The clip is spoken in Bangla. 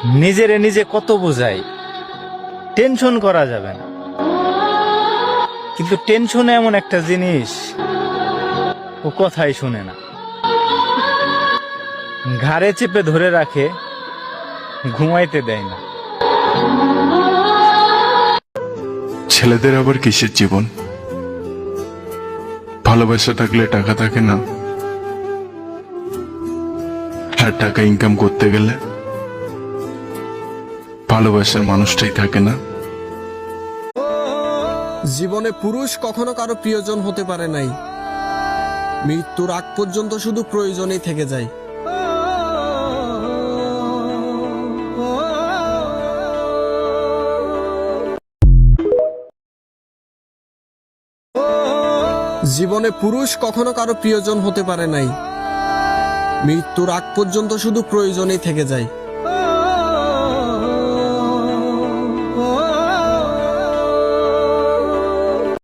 নিজেরে নিজে কত বোঝাই, টেনশন করা যাবে না, কিন্তু টেনশন এমন একটা জিনিস, ও কথাই শুনে না, ঘাড়ে চেপে ধরে রাখে, ঘুমাইতে দেয় না। ছেলেদের আবার কিসের জীবন? ভালোবাসা থাকলে টাকা থাকে না, আর টাকা ইনকাম করতে গেলে ভালোবাসার মানুষটাই থাকে না। জীবনে পুরুষ কখনো কারো প্রিয়জন হতে পারে নাই, মৃত্যুর আগ পর্যন্ত শুধু প্রয়োজনেই থেকে যায়। জীবনে পুরুষ কখনো কারো প্রিয়জন হতে পারে নাই, মৃত্যুর আগ পর্যন্ত শুধু প্রয়োজনেই থেকে যায়।